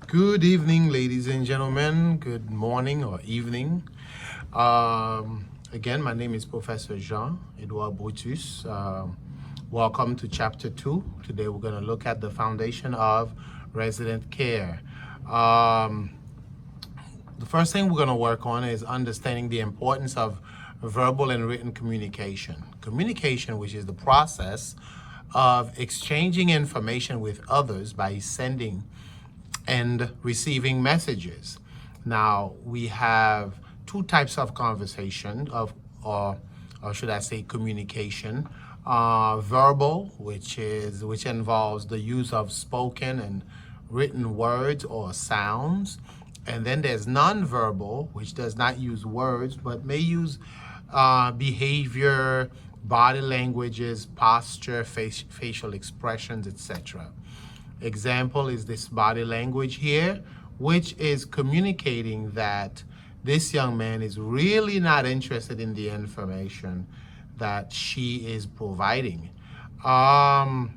Good evening, ladies and gentlemen. Good morning or evening. Again, my name is Professor Jean Edouard Brutus. Welcome to Chapter 2. Today we're going to look at the foundation of resident care. The first thing we're going to work on is understanding the importance of verbal and written communication. Communication, which is the process of exchanging information with others by sending and receiving messages. Now, we have two types of conversation, or should I say communication. Verbal, which involves the use of spoken and written words or sounds. And then there's nonverbal, which does not use words, but may use behavior, body languages, posture, facial expressions, etc. Example is this body language here, which is communicating that this young man is really not interested in the information that she is providing. Can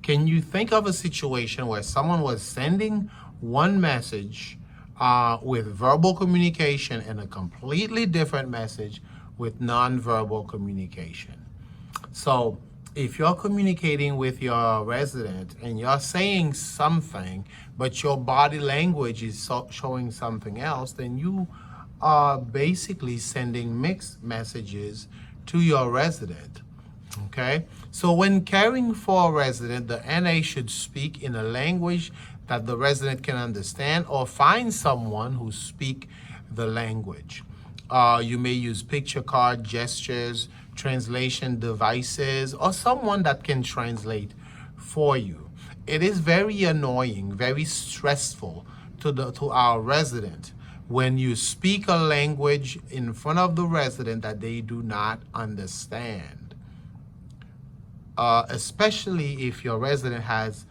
you think of a situation where someone was sending one message with verbal communication and a completely different message with nonverbal communication? So if you're communicating with your resident and you're saying something, but your body language is showing something else, then you are basically sending mixed messages to your resident. Okay? So when caring for a resident, the NA should speak in a language that the resident can understand, or find someone who speaks the language. You may use picture card, gestures, translation devices, or someone that can translate for you. It is very annoying, very stressful to our resident when you speak a language in front of the resident that they do not understand. Especially if your resident has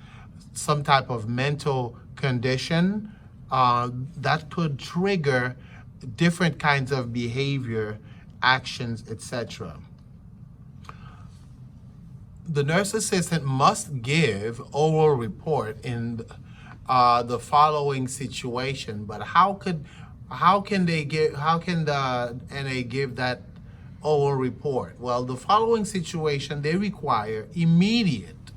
some type of mental condition that could trigger different kinds of behavior, actions, etc. The nurse assistant must give oral report in the following situation. But how can the NA give that oral report? Well, the following situation, they require immediate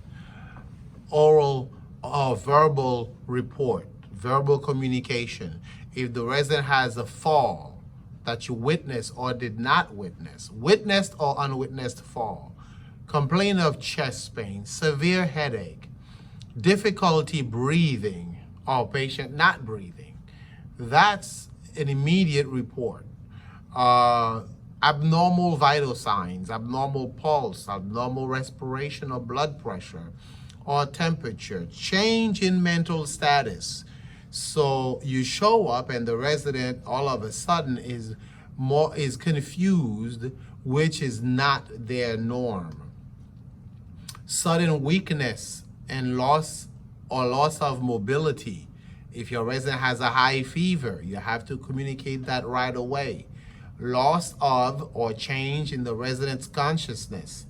oral or verbal report, verbal communication. If the resident has a fall that you witnessed or did not witness, witnessed or unwitnessed fall, complain of chest pain, severe headache, difficulty breathing, or patient not breathing, that's an immediate report. Abnormal vital signs, abnormal pulse, abnormal respiration or blood pressure or temperature, change in mental status. So you show up and the resident all of a sudden is confused, which is not their norm. Sudden weakness and loss of mobility. If your resident has a high fever, you have to communicate that right away. Loss of or change in the resident's consciousness.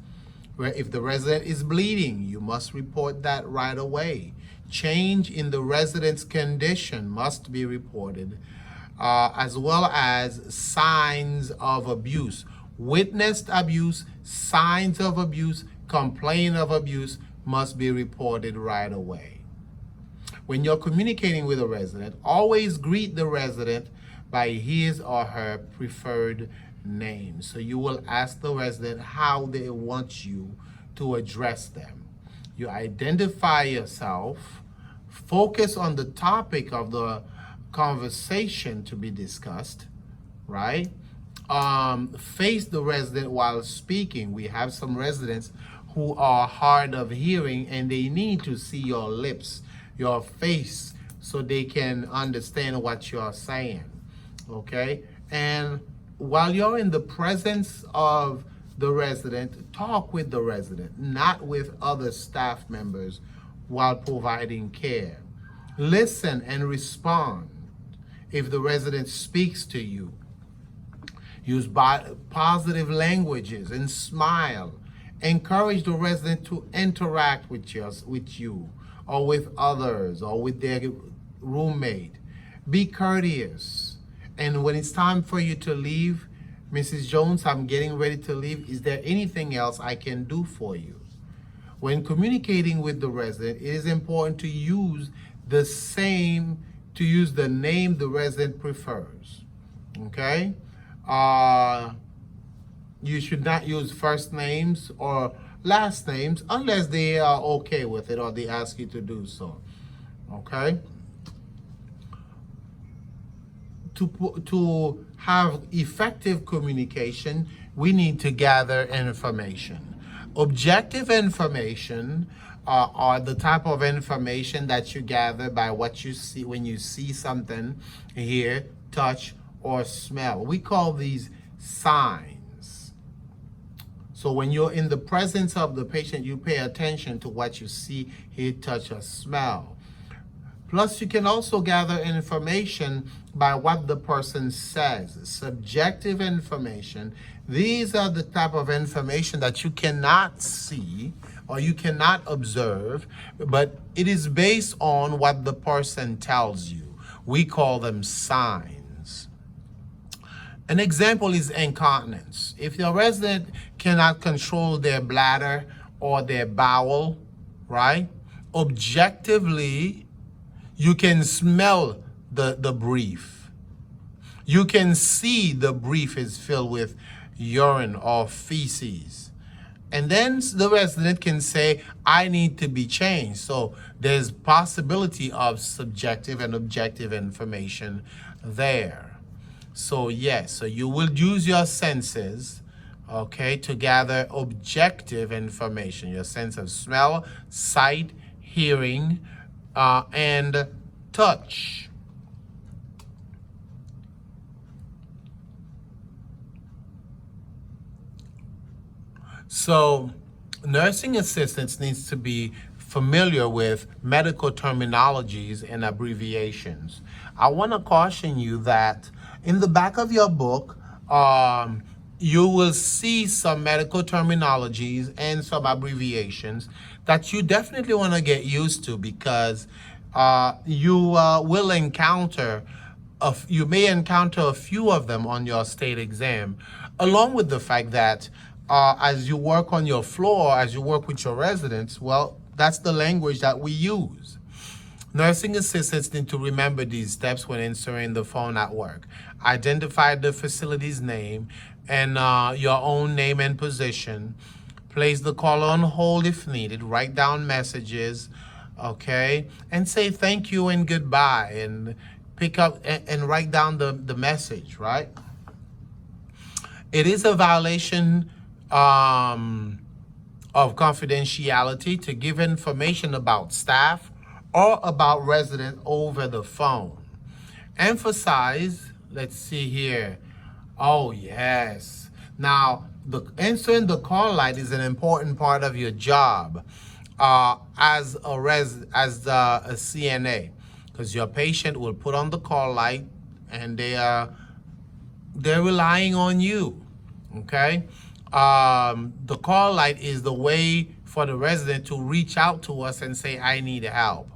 Where if the resident is bleeding, you must report that right away. Change in the resident's condition must be reported, as well as signs of abuse. Witnessed abuse, signs of abuse, complaint of abuse must be reported right away. When you're communicating with a resident, always greet the resident by his or her preferred name. So you will ask the resident how they want you to address them. You identify yourself, focus on the topic of the conversation to be discussed, right? Face the resident while speaking. We have some residents who are hard of hearing and they need to see your lips, your face, so they can understand what you're saying, okay? And while you're in the presence of the resident, talk with the resident, not with other staff members while providing care. Listen and respond if the resident speaks to you. Use positive languages and smile. Encourage the resident to interact with you or with others or with their roommate. Be courteous. And when it's time for you to leave, Mrs. Jones, I'm getting ready to leave. Is there anything else I can do for you? When communicating with the resident, it is important to use the name the resident prefers. Okay? You should not use first names or last names unless they are okay with it or they ask you to do so. Okay? To have effective communication, we need to gather information. Objective information are the type of information that you gather by what you see when you see something, hear, touch, or smell. We call these signs. So when you're in the presence of the patient, you pay attention to what you see, hear, touch, or smell. Plus, you can also gather information by what the person says. Subjective information. These are the type of information that you cannot see or you cannot observe, but it is based on what the person tells you. We call them signs. An example is incontinence. If your resident cannot control their bladder or their bowel, right? Objectively, you can smell the brief. You can see the brief is filled with urine or feces. And then the resident can say, I need to be changed. So there's possibility of subjective and objective information there. So yes, so you will use your senses, okay, to gather objective information. Your sense of smell, sight, hearing, and touch. So nursing assistants needs to be familiar with medical terminologies and abbreviations. I want to caution you that in the back of your book, you will see some medical terminologies and some abbreviations that you definitely want to get used to, because you will encounter, you may encounter a few of them on your state exam, along with the fact that as you work on your floor, as you work with your residents, well, that's the language that we use. Nursing assistants need to remember these steps when answering the phone at work. Identify the facility's name and your own name and position. Place the caller on hold if needed. Write down messages, okay? And say thank you and goodbye, and pick up and write down the message, right? It is a violation of confidentiality to give information about staff or about residents over the phone. Emphasize, let's see here. Oh, yes. Now, answering the call light is an important part of your job as a CNA, because your patient will put on the call light and they're relying on you, okay? The call light is the way for the resident to reach out to us and say, I need help.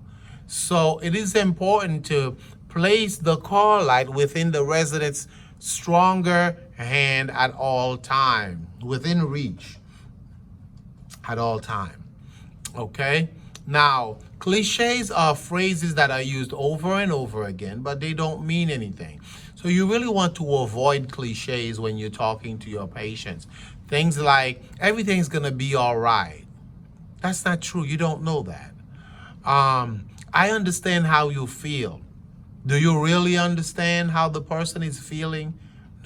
So it is important to place the call light within the resident's stronger hand at all time, within reach at all time, okay? Now, cliches are phrases that are used over and over again, but they don't mean anything. So you really want to avoid cliches when you're talking to your patients. Things like, everything's gonna be all right. That's not true, you don't know that. I understand how you feel. Do you really understand how the person is feeling?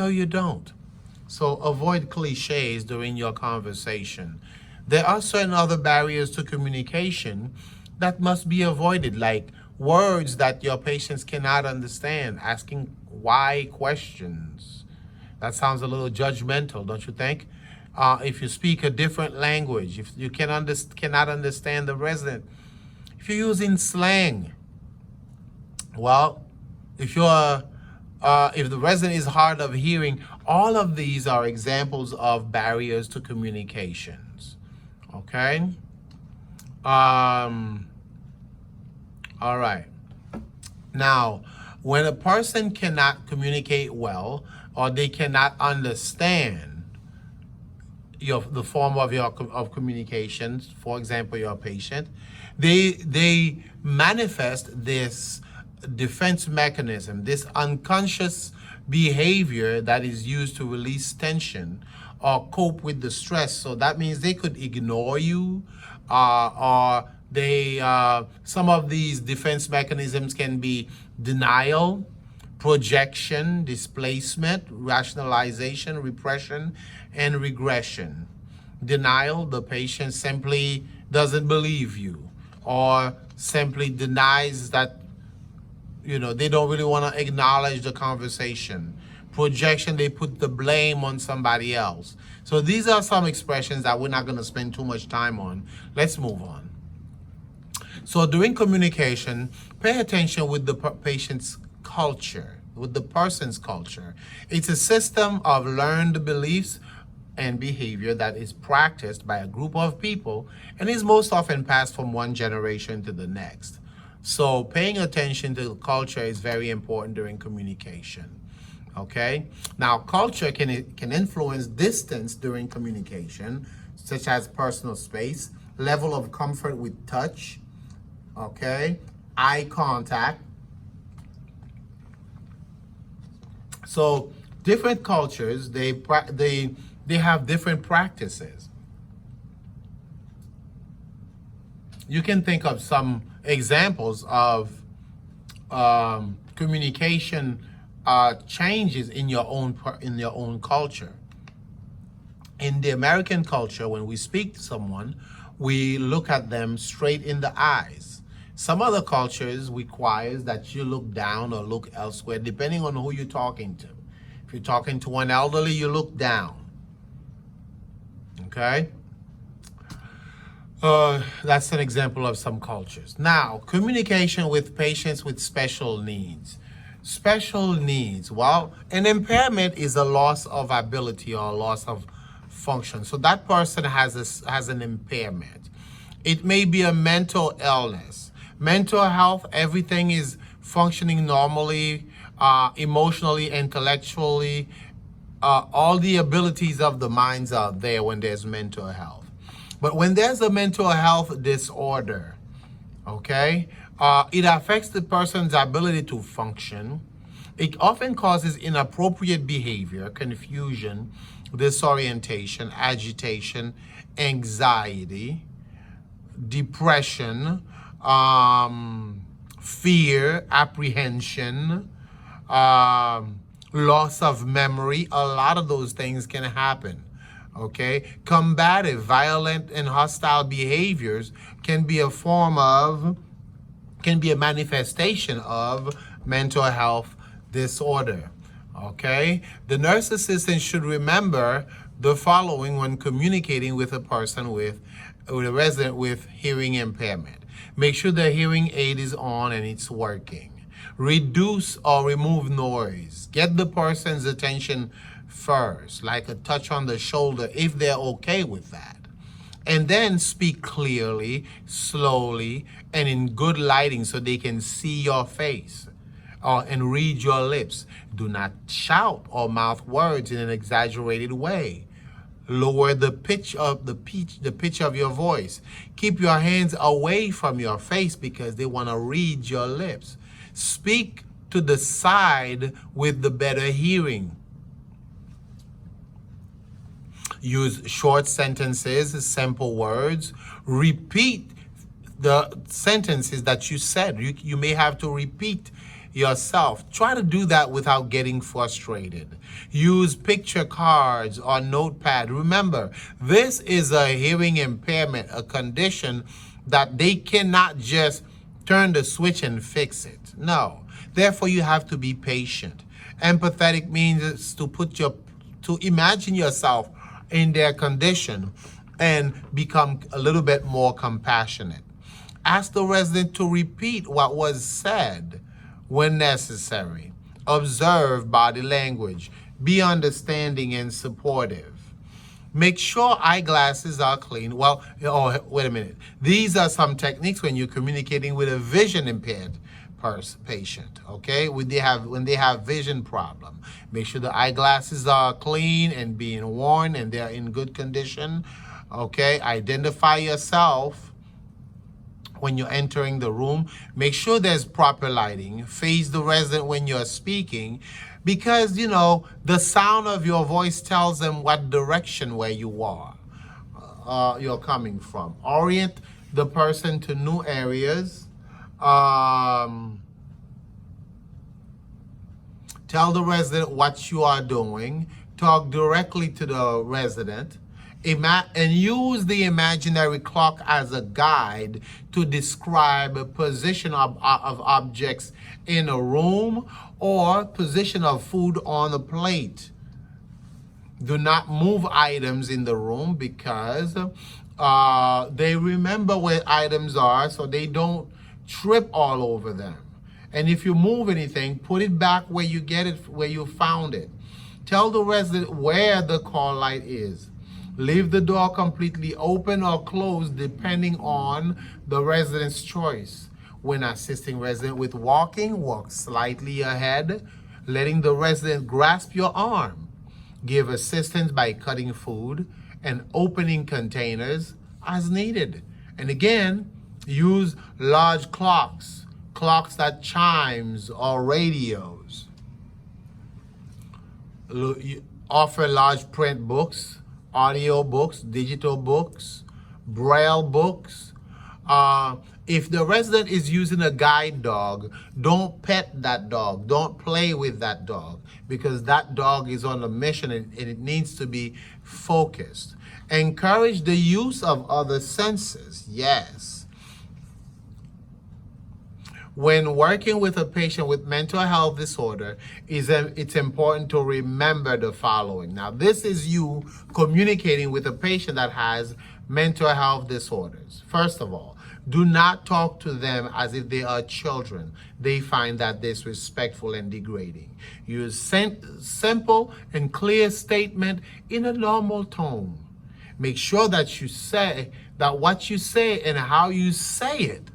No, you don't. So avoid cliches during your conversation. There are certain other barriers to communication that must be avoided, like words that your patients cannot understand, asking why questions. That sounds a little judgmental, don't you think? If you speak a different language, if you cannot understand the resident, if you're using slang, well, if the resident is hard of hearing, all of these are examples of barriers to communications. Okay. All right. Now, when a person cannot communicate well or they cannot understand the form of of communications, for example, your patient, they manifest this defense mechanism, this unconscious behavior that is used to release tension or cope with the stress. So that means they could ignore you, or they some of these defense mechanisms can be denial, projection, displacement, rationalization, repression, and regression. Denial, the patient simply doesn't believe you or simply denies that, they don't really want to acknowledge the conversation. Projection, they put the blame on somebody else. So these are some expressions that we're not going to spend too much time on. Let's move on. So during communication, pay attention with the patient's culture, with the person's culture. It's a system of learned beliefs and behavior that is practiced by a group of people and is most often passed from one generation to the next. So paying attention to culture is very important during communication. Okay? Now, culture can influence distance during communication, such as personal space, level of comfort with touch, okay, eye contact. So different cultures, they have different practices. You can think of some examples of communication changes in your own culture. In the American culture, when we speak to someone, we look at them straight in the eyes. Some other cultures requires that you look down or look elsewhere, depending on who you're talking to. If you're talking to an elderly, you look down. Okay? That's an example of some cultures. Now, communication with patients with special needs. Special needs. Well, an impairment is a loss of ability or a loss of function. So that person has an impairment. It may be a mental illness. Mental health, everything is functioning normally, emotionally, intellectually. All the abilities of the minds are there when there's mental health. But when there's a mental health disorder, okay, it affects the person's ability to function. It often causes inappropriate behavior, confusion, disorientation, agitation, anxiety, depression, fear, apprehension, loss of memory. A lot of those things can happen. Okay, combative, violent, and hostile behaviors can be a manifestation of mental health disorder. Okay, the nurse assistant should remember the following when communicating with a person with a resident with hearing impairment. Make sure the hearing aid is on and it's working. Reduce or remove noise. Get the person's attention first, like a touch on the shoulder, if they're okay with that. And then speak clearly, slowly, and in good lighting so they can see your face and read your lips. Do not shout or mouth words in an exaggerated way. Lower the pitch of your voice. Keep your hands away from your face because they want to read your lips. Speak to the side with the better hearing. Use short sentences, simple words. Repeat the sentences that you said. You may have to repeat yourself. Try to do that without getting frustrated. Use picture cards or notepad. Remember, this is a hearing impairment, a condition that they cannot just turn the switch and fix it. No. Therefore, you have to be patient. Empathetic means to imagine yourself in their condition and become a little bit more compassionate. Ask the resident to repeat what was said when necessary. Observe body language. Be understanding and supportive. Make sure eyeglasses are clean. Well, oh, wait a minute. These are some techniques when you're communicating with a vision impaired patient, okay? When they have vision problem. Make sure the eyeglasses are clean and being worn and they're in good condition, okay? Identify yourself when you're entering the room. Make sure there's proper lighting. Face the resident when you're speaking, because, you know, the sound of your voice tells them what direction where you are, you're coming from. Orient the person to new areas. Tell the resident what you are doing. Talk directly to the resident. And use the imaginary clock as a guide to describe a position of objects in a room or position of food on a plate. Do not move items in the room because they remember where items are, so they don't trip all over them. And if you move anything, put it back where you get it, where you found it. Tell the resident where the call light is. Leave the door completely open or closed depending on the resident's choice. When assisting resident with walking, walk slightly ahead, letting the resident grasp your arm. Give assistance by cutting food and opening containers as needed. And again, use large clocks that chimes or radios. Offer large print books, audio books, digital books, braille books. If the resident is using a guide dog, don't pet that dog. Don't play with that dog, because that dog is on a mission and it needs to be focused. Encourage the use of other senses. Yes. When working with a patient with mental health disorder, it's important to remember the following. Now, this is you communicating with a patient that has mental health disorders. First of all, do not talk to them as if they are children. They find that disrespectful and degrading. Use simple and clear statement in a normal tone. Make sure that you say that what you say and how you say it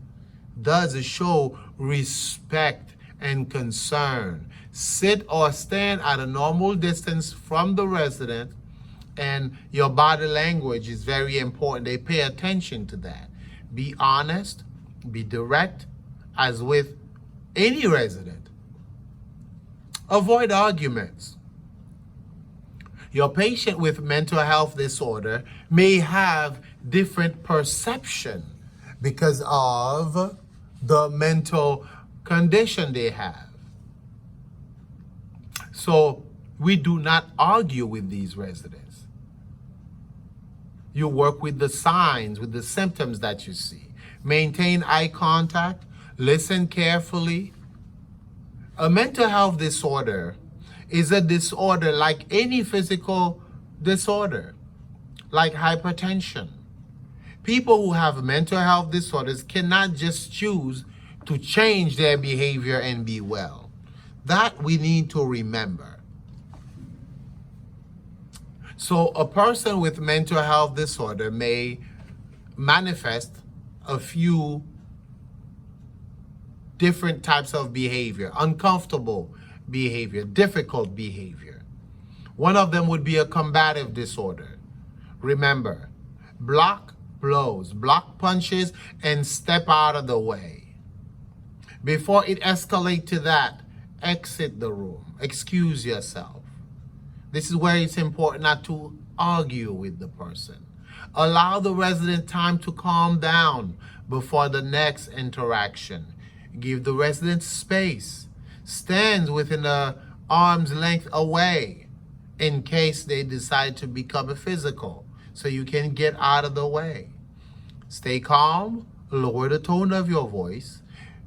does show respect and concern. Sit or stand at a normal distance from the resident, and your body language is very important. They pay attention to that. Be honest, be direct, as with any resident. Avoid arguments. Your patient with mental health disorder may have different perception because of the mental condition they have. So we do not argue with these residents. You work with the signs, with the symptoms that you see. Maintain eye contact, listen carefully. A mental health disorder is a disorder like any physical disorder, like hypertension. People who have mental health disorders cannot just choose to change their behavior and be well. That we need to remember. So a person with mental health disorder may manifest a few different types of behavior: uncomfortable behavior, difficult behavior. One of them would be a combative disorder. Remember, block blows, block punches, and step out of the way. Before it escalates to that, exit the room, excuse yourself. This is where it's important not to argue with the person. Allow the resident time to calm down before the next interaction. Give the resident space. Stand within an arm's length away in case they decide to become physical, so you can get out of the way. Stay calm, lower the tone of your voice,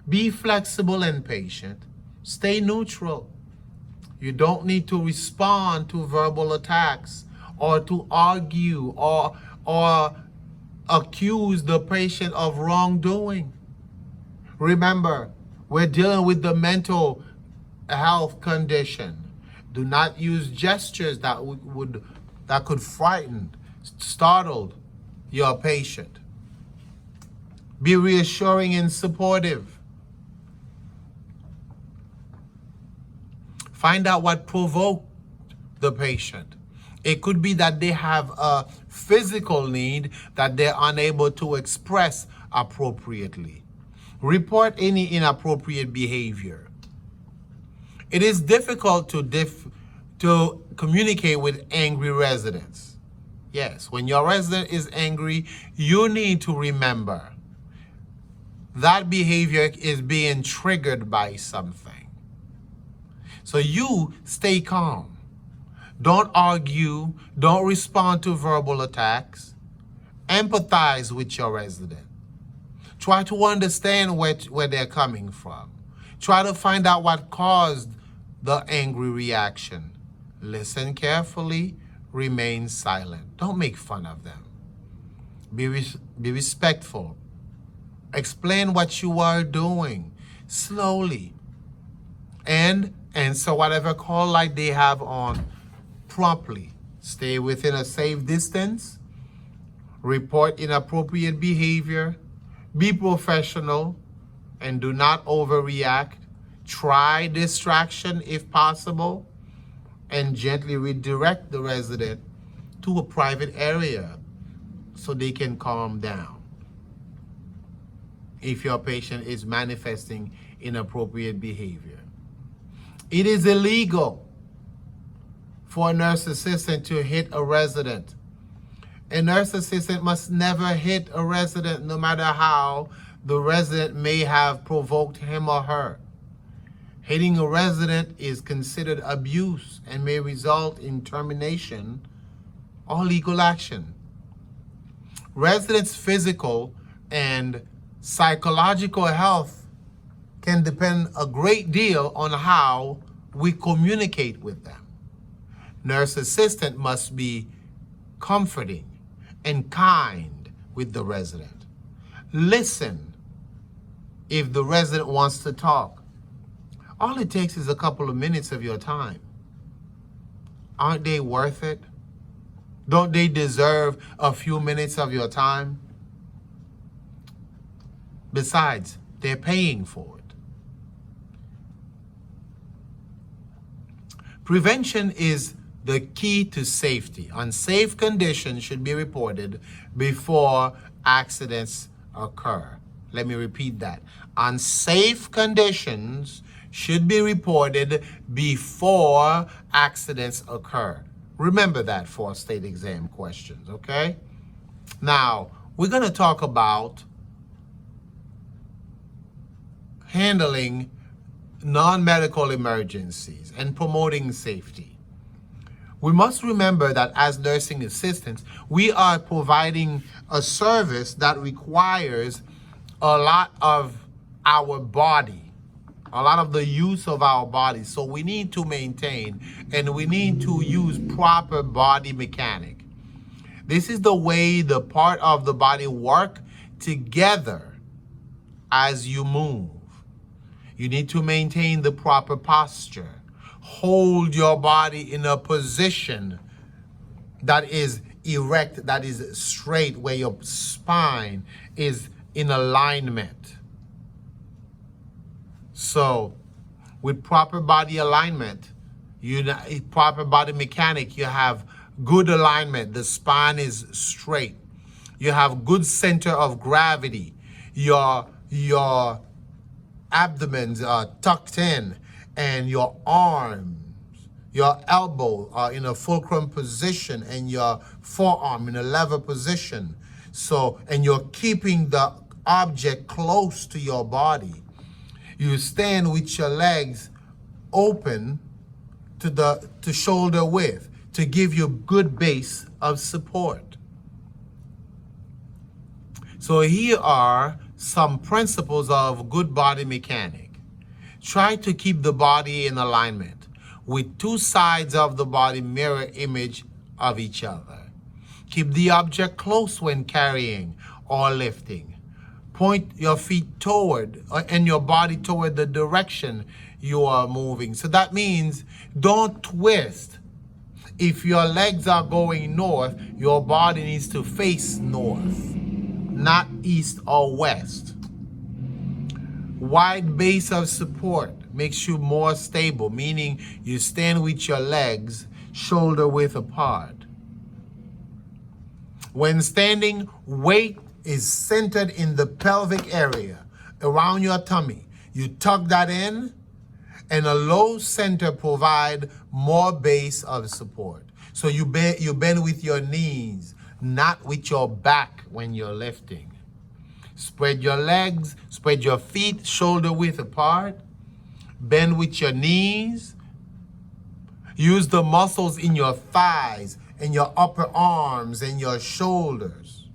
be flexible and patient, stay neutral. You don't need to respond to verbal attacks or to argue or accuse the patient of wrongdoing. Remember, we're dealing with the mental health condition. Do not use gestures that could frighten startled your patient. Be reassuring and supportive. Find out what provoked the patient. It could be that they have a physical need that they're unable to express appropriately. Report any inappropriate behavior. It is difficult to communicate with angry residents. Yes, when your resident is angry, you need to remember that behavior is being triggered by something. So you stay calm. Don't argue. Don't respond to verbal attacks. Empathize with your resident. Try to understand where they're coming from. Try to find out what caused the angry reaction. Listen carefully. Remain silent. Don't make fun of them. Be respectful. Explain what you are doing slowly. And answer whatever call light they have on promptly. Stay within a safe distance. Report inappropriate behavior. Be professional and do not overreact. Try distraction if possible and gently redirect the resident to a private area so they can calm down if your patient is manifesting inappropriate behavior. It is illegal for a nurse assistant to hit a resident. A nurse assistant must never hit a resident, no matter how the resident may have provoked him or her. Hitting a resident is considered abuse and may result in termination or legal action. Residents' physical and psychological health can depend a great deal on how we communicate with them. Nurse assistant must be comforting and kind with the resident. Listen if the resident wants to talk. All it takes is a couple of minutes of your time. Aren't they worth it? Don't they deserve a few minutes of your time? Besides, they're paying for it. Prevention is the key to safety. Unsafe conditions should be reported before accidents occur. Let me repeat that. Unsafe conditions should be reported before accidents occur. Remember that for state exam questions, okay? Now, we're going to talk about handling non-medical emergencies and promoting safety. We must remember that as nursing assistants, we are providing a service that requires a lot of our body, a lot of the use of our body. So we need to maintain and we need to use proper body mechanic. This is the way the part of the body work together as you move. You need to maintain the proper posture. Hold your body in a position that is erect, that is straight, where your spine is in alignment. So with proper body alignment, proper body mechanic, you have good alignment. The spine is straight. You have good center of gravity. Your abdomens are tucked in, and your arms, your elbow are in a fulcrum position, and your forearm in a lever position. So, and you're keeping the object close to your body. You stand with your legs open to shoulder width to give you good base of support. So here are some principles of good body mechanic. Try to keep the body in alignment with two sides of the body mirror image of each other. Keep the object close when carrying or lifting. Point your feet toward and your body toward the direction you are moving. So that means don't twist. If your legs are going north, your body needs to face north, not east or west. Wide base of support makes you more stable, meaning you stand with your legs shoulder width apart. When standing, weight is centered in the pelvic area around your tummy. You tuck that in, and a low center provide more base of support. So you bend with your knees, not with your back when you're lifting. Spread your legs, spread your feet shoulder width apart. Bend with your knees. Use the muscles in your thighs and your upper arms and your shoulders.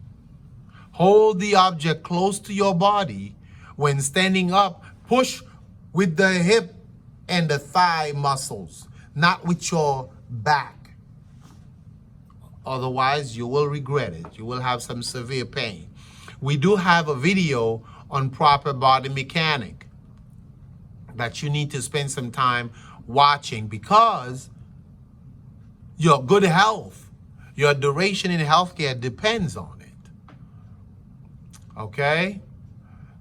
Hold the object close to your body. When standing up, push with the hip and the thigh muscles, not with your back. Otherwise, you will regret it. You will have some severe pain. We do have a video on proper body mechanic that you need to spend some time watching, because your good health, your duration in healthcare depends on it. Okay?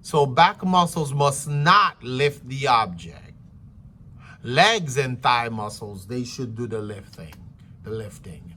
So back muscles must not lift the object. Legs and thigh muscles, they should do the lifting.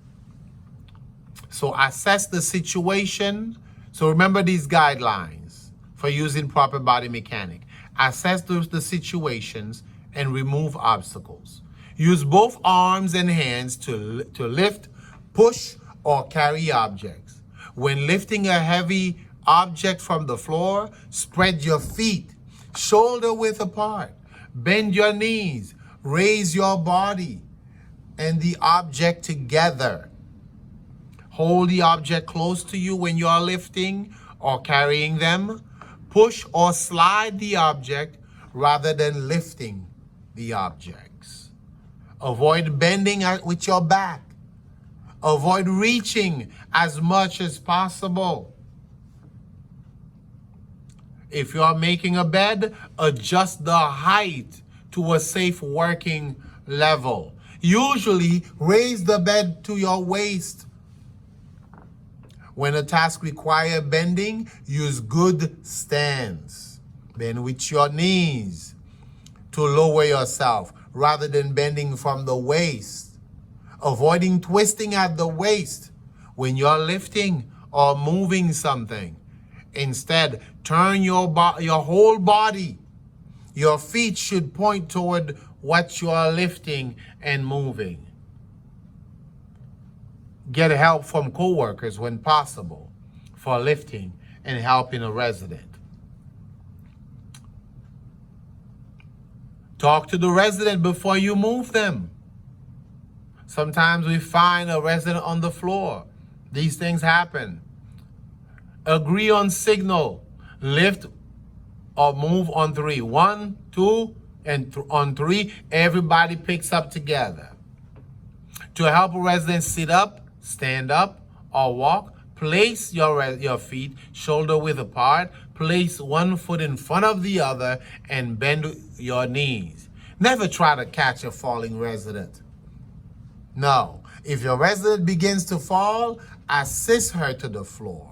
So assess the situation. So remember these guidelines for using proper body mechanic. Assess the situations and remove obstacles. Use both arms and hands to lift, push, or carry objects. When lifting a heavy object from the floor, spread your feet shoulder width apart. Bend your knees, raise your body and the object together. Hold the object close to you when you are lifting or carrying them. Push or slide the object rather than lifting the objects. Avoid bending with your back. Avoid reaching as much as possible. If you are making a bed, adjust the height to a safe working level. Usually, raise the bed to your waist. When a task requires bending, use good stance. Bend with your knees to lower yourself rather than bending from the waist. Avoiding twisting at the waist when you're lifting or moving something. Instead, turn your whole body. Your feet should point toward what you are lifting and moving. Get help from coworkers when possible for lifting and helping a resident. Talk to the resident before you move them. Sometimes we find a resident on the floor. These things happen. Agree on signal. Lift or move on 3. 1, 2, and on 3, everybody picks up together. To help a resident sit up, stand up, or walk, place your feet shoulder width apart. Place one foot in front of the other and bend your knees. Never try to catch a falling resident. No. If your resident begins to fall, assist her to the floor.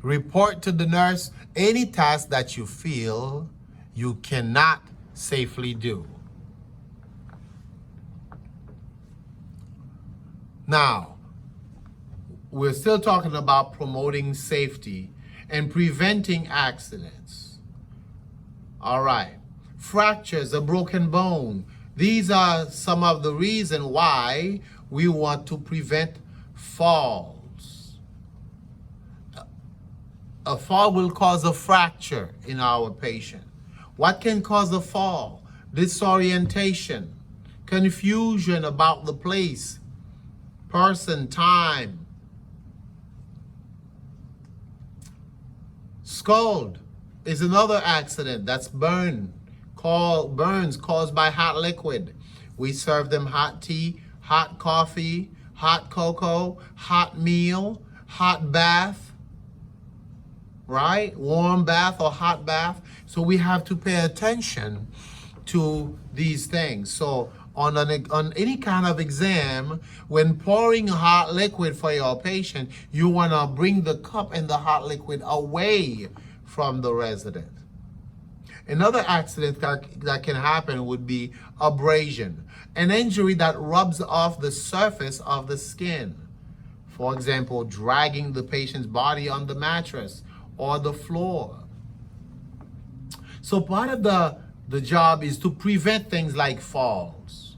Report to the nurse any task that you feel you cannot safely do. Now, we're still talking about promoting safety and preventing accidents. All right. Fractures, a broken bone. These are some of the reasons why we want to prevent falls. A fall will cause a fracture in our patient. What can cause a fall? Disorientation, confusion about the place, person, time. Scald is another accident. That's burns caused by hot liquid. We serve them hot tea, hot coffee, hot cocoa, hot meal, hot bath, right? Warm bath or hot bath. So we have to pay attention to these things. So on any kind of exam, when pouring hot liquid for your patient, you want to bring the cup and the hot liquid away from the resident. Another accident that can happen would be abrasion, an injury that rubs off the surface of the skin. For example, dragging the patient's body on the mattress or the floor. So part of the job is to prevent things like falls.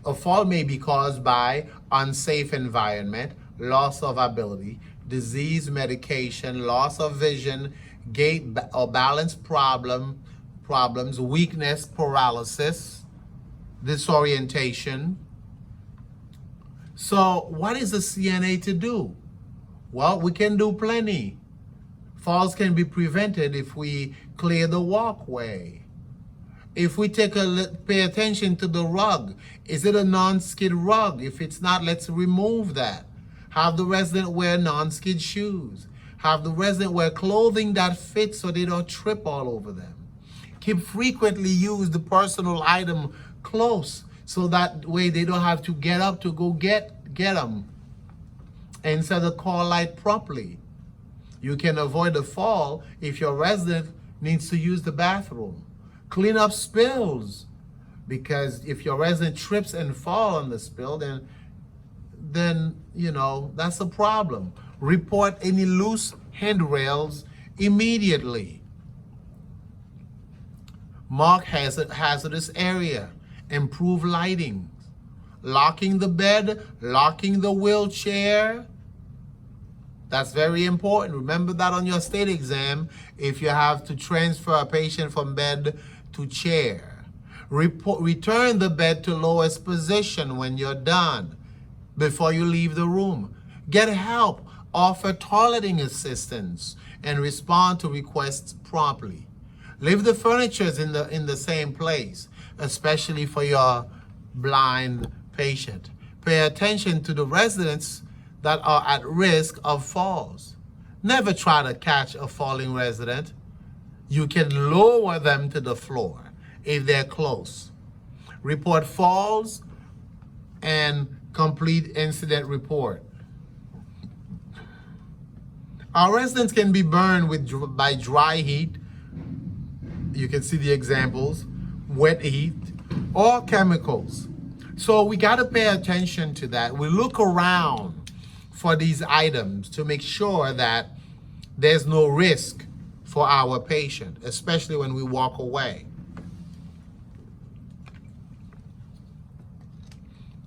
A fall may be caused by unsafe environment, loss of ability, disease, medication, loss of vision, gait or balance problems, weakness, paralysis, disorientation. So what is the CNA to do? Well, we can do plenty. Falls can be prevented if we clear the walkway. If we pay attention to the rug, is it a non-skid rug? If it's not, let's remove that. Have the resident wear non-skid shoes. Have the resident wear clothing that fits so they don't trip all over them. Keep frequently use the personal item close so that way they don't have to get up to go get them. And set the call light properly. You can avoid a fall if your resident needs to use the bathroom. Clean up spills, because if your resident trips and fall on the spill, then you know that's a problem. Report any loose handrails immediately. Mark hazardous area. Improve lighting. Locking the bed, locking the wheelchair. That's very important. Remember that on your state exam if you have to transfer a patient from bed to chair. Return the bed to lowest position when you're done before you leave the room. Get help. Offer toileting assistance and respond to requests promptly. Leave the furniture in the same place, especially for your blind patient. Pay attention to the residents that are at risk of falls. Never try to catch a falling resident. You can lower them to the floor if they're close. Report falls and complete incident report. Our residents can be burned by dry heat. You can see the examples, wet heat, or chemicals. So we got to pay attention to that. We look around for these items to make sure that there's no risk for our patient, especially when we walk away.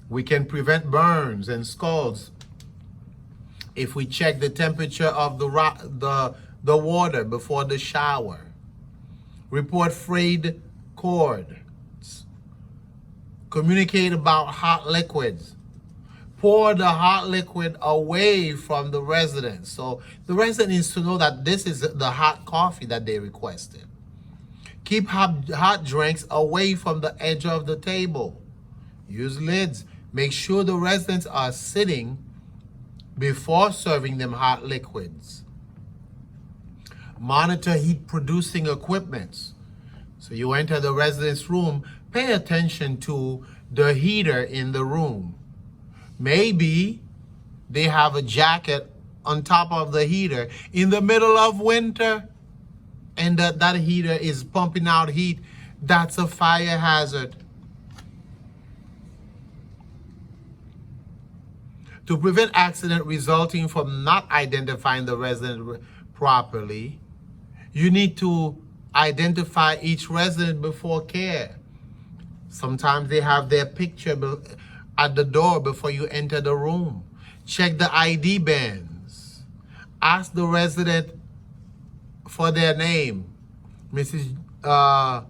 We can prevent burns and scalds if we check the temperature of the water before the shower. Report frayed cords. Communicate about hot liquids. Pour the hot liquid away from the resident. So the resident needs to know that this is the hot coffee that they requested. Keep hot drinks away from the edge of the table. Use lids. Make sure the residents are sitting before serving them hot liquids. Monitor heat producing equipment. So you enter the resident's room, pay attention to the heater in the room. Maybe they have a jacket on top of the heater in the middle of winter, and that heater is pumping out heat. That's a fire hazard. To prevent accident resulting from not identifying the resident properly, you need to identify each resident before care. Sometimes they have their picture at the door before you enter the room. Check the ID bands. Ask the resident for their name. Mr.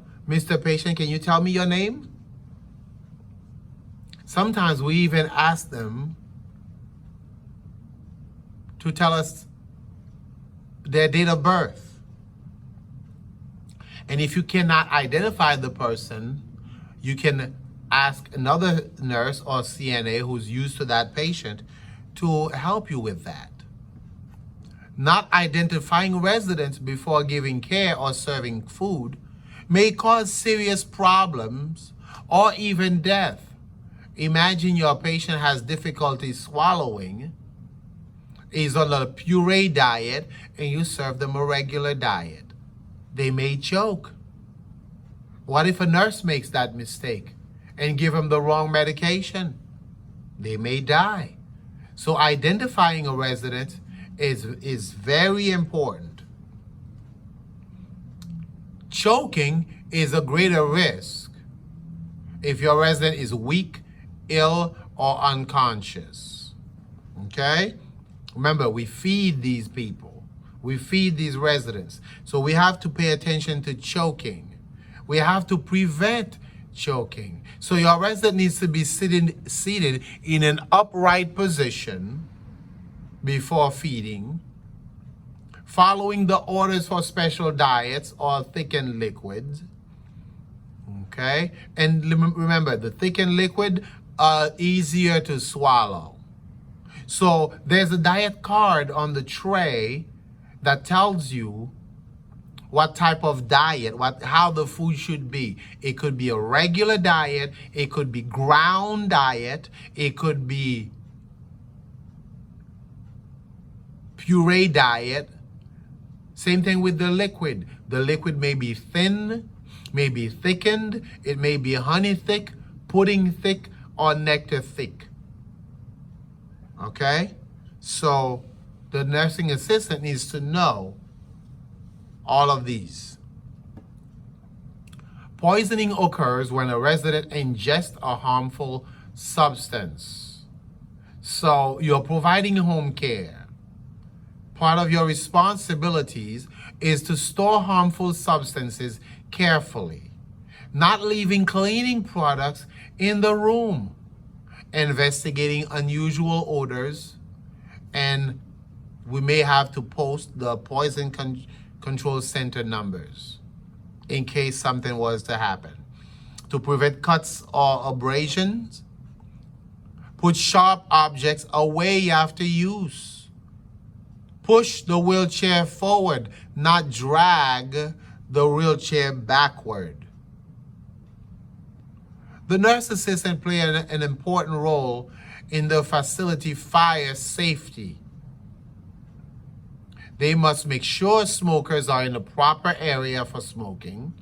Patient, can you tell me your name? Sometimes we even ask them to tell us their date of birth. And if you cannot identify the person, you can ask another nurse or CNA who's used to that patient to help you with that. Not identifying residents before giving care or serving food may cause serious problems or even death. Imagine your patient has difficulty swallowing, is on a puree diet, and you serve them a regular diet. They may choke. What if a nurse makes that mistake and give them the wrong medication? They may die. So identifying a resident is very important. Choking is a greater risk if your resident is weak, ill, or unconscious. Okay? Remember, we feed these people. We feed these residents. So we have to pay attention to choking. We have to prevent choking. So your resident needs to be seated in an upright position before feeding, following the orders for special diets or thickened liquids. Okay? And remember, the thickened liquid are easier to swallow. So there's a diet card on the tray that tells you what type of diet, how the food should be. It could be a regular diet, it could be ground diet, it could be puree diet. Same thing with the liquid. The liquid may be thin, may be thickened, it may be honey thick, pudding thick, or nectar thick. Okay? So the nursing assistant needs to know all of these. Poisoning occurs when a resident ingests a harmful substance. So you're providing home care. Part of your responsibilities is to store harmful substances carefully, not leaving cleaning products in the room, investigating unusual odors, and we may have to post the poison control center numbers in case something was to happen. To prevent cuts or abrasions, put sharp objects away after use. Push the wheelchair forward, not drag the wheelchair backward. The nurse assistant play an important role in the facility fire safety. They must make sure smokers are in the proper area for smoking.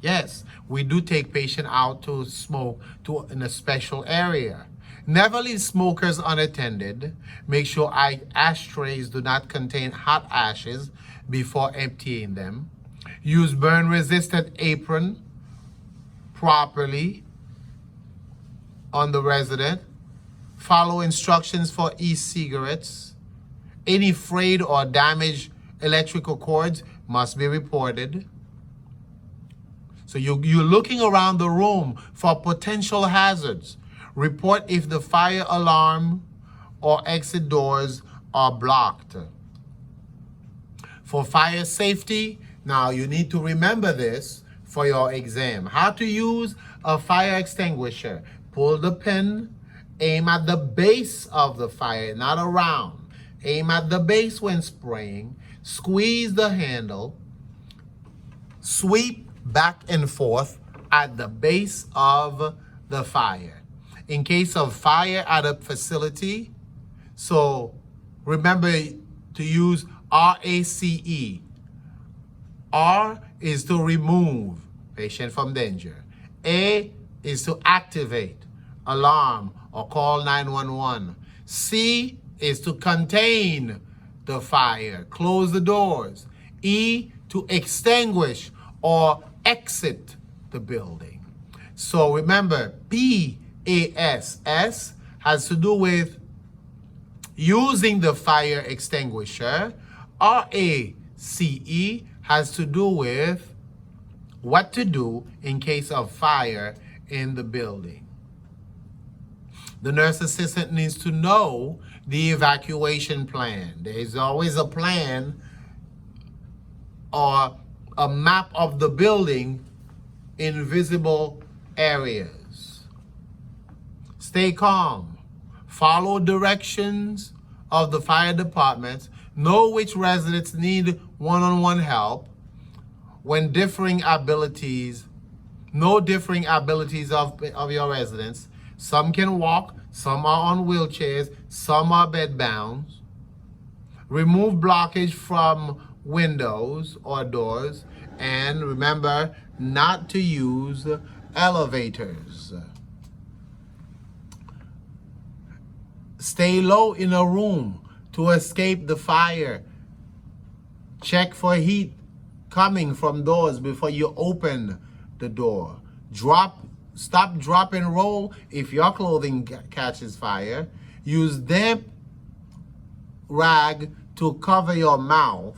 Yes, we do take patients out to smoke in a special area. Never leave smokers unattended. Make sure ashtrays do not contain hot ashes before emptying them. Use burn-resistant apron properly on the resident. Follow instructions for e-cigarettes. Any frayed or damaged electrical cords must be reported. So you're looking around the room for potential hazards. Report if the fire alarm or exit doors are blocked. For fire safety, now you need to remember this for your exam. How to use a fire extinguisher. Pull the pin, aim at the base of the fire, not around. Aim at the base when spraying. Squeeze the handle. Sweep back and forth at the base of the fire. In case of fire at a facility, so remember to use RACE. R is to remove patient from danger. A is to activate, alarm, or call 911. C is to contain the fire, close the doors. E, to extinguish or exit the building. So remember, PASS has to do with using the fire extinguisher. RACE has to do with what to do in case of fire in the building. The nurse assistant needs to know the evacuation plan. There's always a plan or a map of the building in visible areas. Stay calm. Follow directions of the fire department. Know which residents need one-on-one help. When differing abilities no differing abilities of your residents. Some can walk, some are on wheelchairs, some are bedbound. Remove blockage from windows or doors, and remember not to use elevators. Stay low in a room to escape the fire. Check for heat coming from doors before you open the door. Stop, drop, and roll if your clothing catches fire. Use damp rag to cover your mouth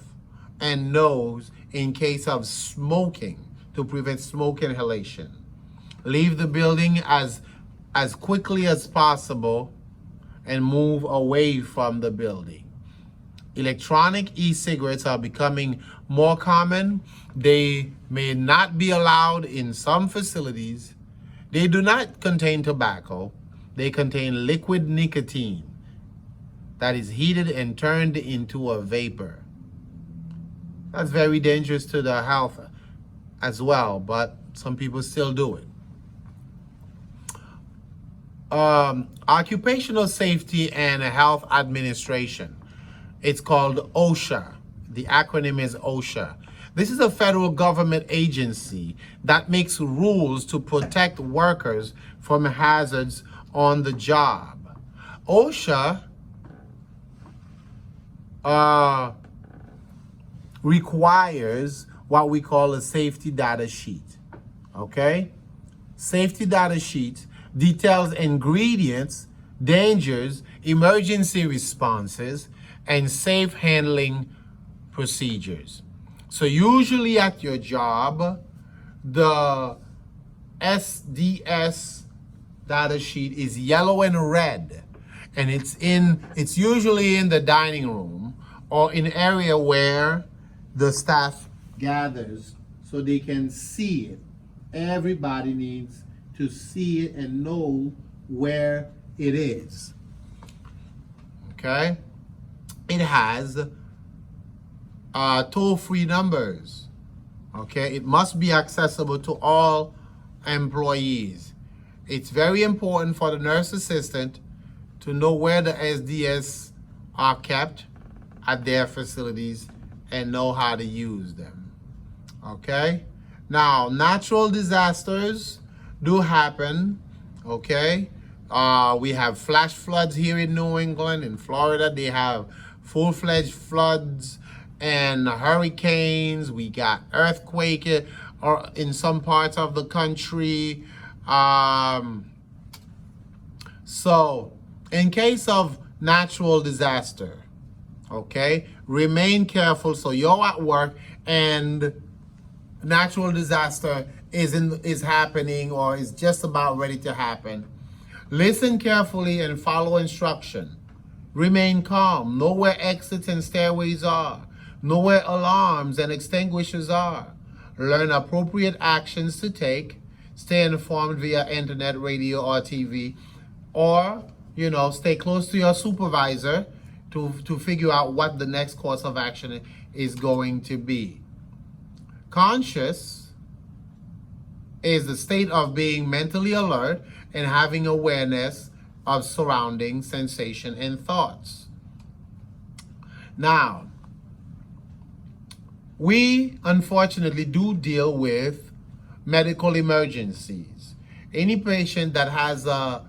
and nose in case of smoking to prevent smoke inhalation. Leave the building as quickly as possible and move away from the building. Electronic e-cigarettes are becoming more common. They may not be allowed in some facilities. They do not contain tobacco. They contain liquid nicotine that is heated and turned into a vapor. That's very dangerous to the health as well, but some people still do it. Occupational Safety and Health Administration. It's called OSHA. The acronym is OSHA. This is a federal government agency that makes rules to protect workers from hazards on the job. OSHA requires what we call a safety data sheet. Okay? Safety data sheet details ingredients, dangers, emergency responses, and safe handling procedures. So usually at your job, the SDS data sheet is yellow and red, and it's usually in the dining room or in an area where the staff gathers so they can see it. Everybody needs to see it and know where it is. Okay? It has toll-free numbers. Okay? It must be accessible to all employees. It's very important for the nurse assistant to know where the SDS are kept at their facilities and know how to use them. Okay? Now, natural disasters do happen. Okay? We have flash floods here in New England. In Florida, they have full-fledged floods and hurricanes. We got earthquake or in some parts of the country. So, in case of natural disaster, okay, remain careful. So you're at work and natural disaster is happening or is just about ready to happen. Listen carefully and follow instruction. Remain calm. Know where exits and stairways are. Know where alarms and extinguishers are. Learn appropriate actions to take. Stay informed via internet, radio, or TV. Or, stay close to your supervisor to figure out what the next course of action is going to be. Conscious is the state of being mentally alert and having awareness of surrounding sensation and thoughts. Now, we unfortunately do deal with medical emergencies. Any patient that has a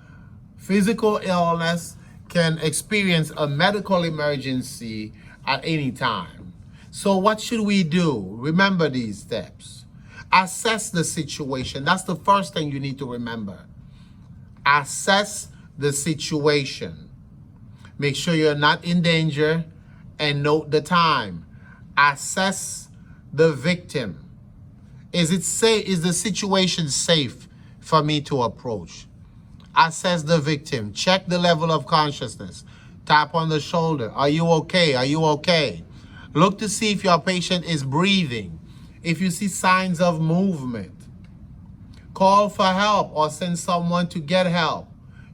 physical illness can experience a medical emergency at any time. So what should we do? Remember these steps. Assess the situation. That's the first thing you need to remember. Assess the situation. Make sure you're not in danger and note the time. Assess the victim. Is the situation safe for me to approach? Assess the victim. Check the level of consciousness. Tap on the shoulder. Are you okay? Are you okay? Look to see if your patient is breathing. If you see signs of movement, call for help or send someone to get help.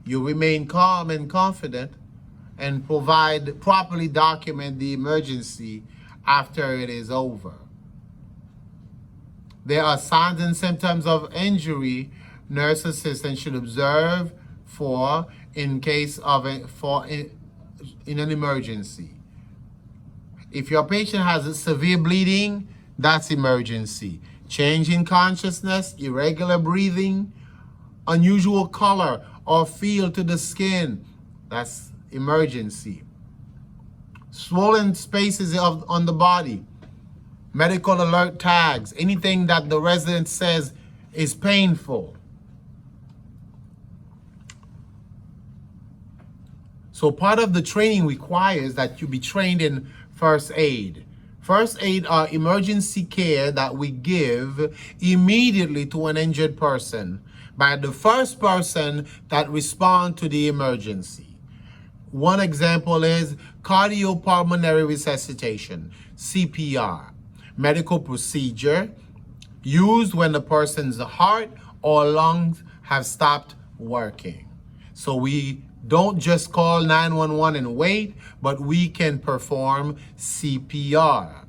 You remain calm and confident and properly document the emergency after it is over. there are signs and symptoms of injury, nurse assistant should observe for in case of in an emergency. If your patient has a severe bleeding, that's emergency. Change in consciousness, irregular breathing, unusual color or feel to the skin, that's emergency. Swollen spaces on the body, medical alert tags, anything that the resident says is painful. So part of the training requires that you be trained in first aid. First aid are emergency care that we give immediately to an injured person by the first person that responds to the emergency. One example is cardiopulmonary resuscitation, CPR, medical procedure used when the person's heart or lungs have stopped working. So we don't just call 911 and wait, but we can perform CPR.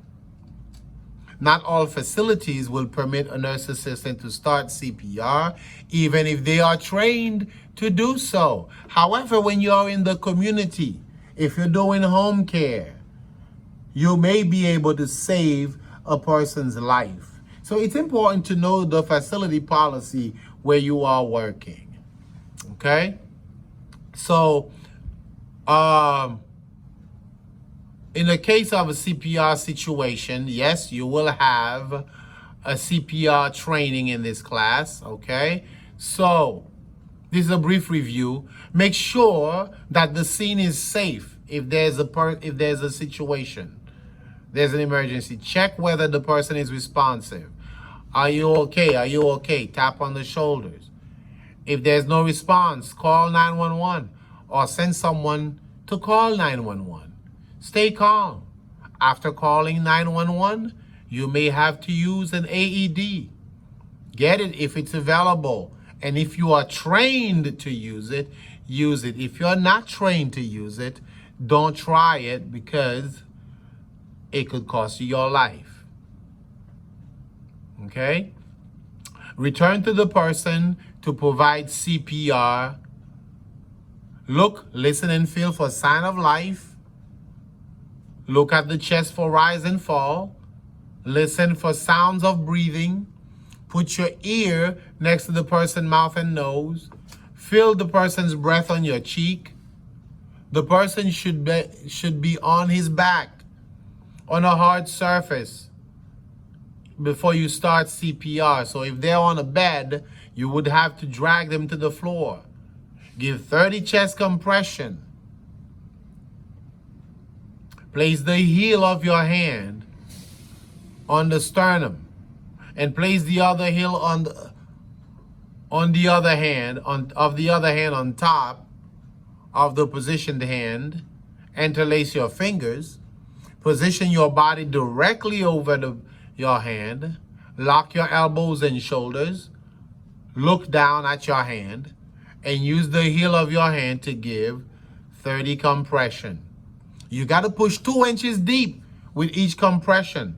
Not all facilities will permit a nurse assistant to start CPR, even if they are trained to do so. However, when you're in the community, if you're doing home care, you may be able to save a person's life. So it's important to know the facility policy where you are working. Okay? So, in the case of a CPR situation, yes, you will have a CPR training in this class, okay? So, this is a brief review. Make sure that the scene is safe if there's a situation. There's an emergency. Check whether the person is responsive. Are you okay? Are you okay? Tap on the shoulders. If there's no response, call 911 or send someone to call 911. Stay calm. After calling 911, you may have to use an AED. Get it if it's available. And if you are trained to use it, use it. If you're not trained to use it, don't try it because it could cost you your life. Okay? Return to the person to provide CPR. Look, listen, and feel for sign of life. Look at the chest for rise and fall. Listen for sounds of breathing. Put your ear next to the person's mouth and nose. Feel the person's breath on your cheek. The person should be on his back, on a hard surface before you start CPR. So if they're on a bed, you would have to drag them to the floor. Give 30 chest compression. Place the heel of your hand on the sternum and place the other heel on the other hand on top of the positioned hand. Interlace your fingers. Position your body directly over your hand. Lock your elbows and shoulders. Look down at your hand and use the heel of your hand to give 30 compression. You got to push 2 inches deep with each compression.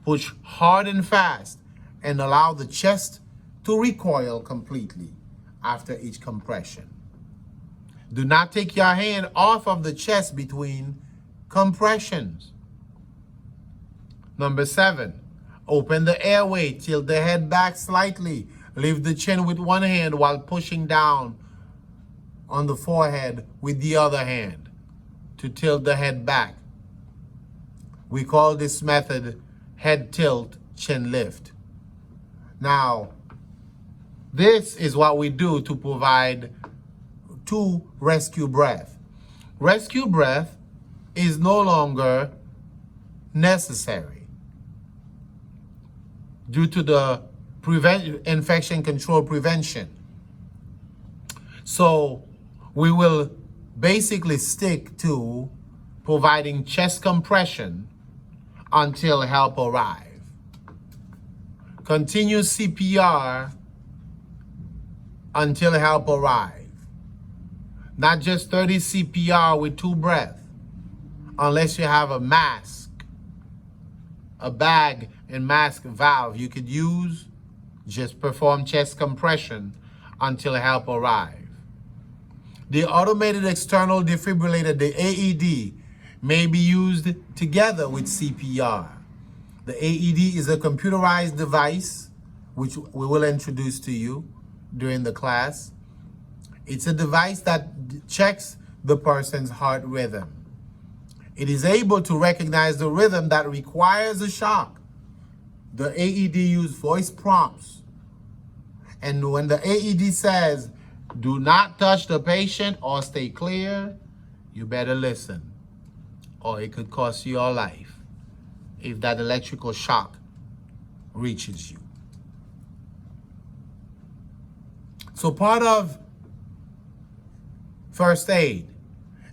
Push hard and fast and allow the chest to recoil completely after each compression. Do not take your hand off of the chest between compressions. Number 7, open the airway, tilt the head back slightly. Lift the chin with one hand while pushing down on the forehead with the other hand to tilt the head back. We call this method head tilt, chin lift. Now, this is what we do to provide rescue breath. Rescue breath is no longer necessary due to the infection control prevention. So we will basically stick to providing chest compression until help arrives. Continue CPR until help arrives. Not just 30 CPR with 2 breaths, unless you have a mask, a bag, and mask valve you could use, just perform chest compression until help arrives. The automated external defibrillator, the AED, may be used together with CPR. The AED is a computerized device, which we will introduce to you during the class. It's a device that checks the person's heart rhythm. It is able to recognize the rhythm that requires a shock. The AED uses voice prompts. And when the AED says, do not touch the patient or stay clear, you better listen, or it could cost you your life if that electrical shock reaches you. So part of first aid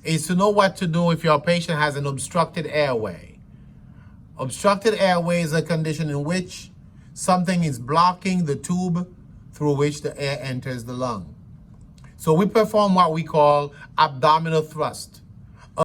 is to know what to do if your patient has an obstructed airway. Obstructed airway is a condition in which something is blocking the tube through which the air enters the lung. So we perform what we call abdominal thrust.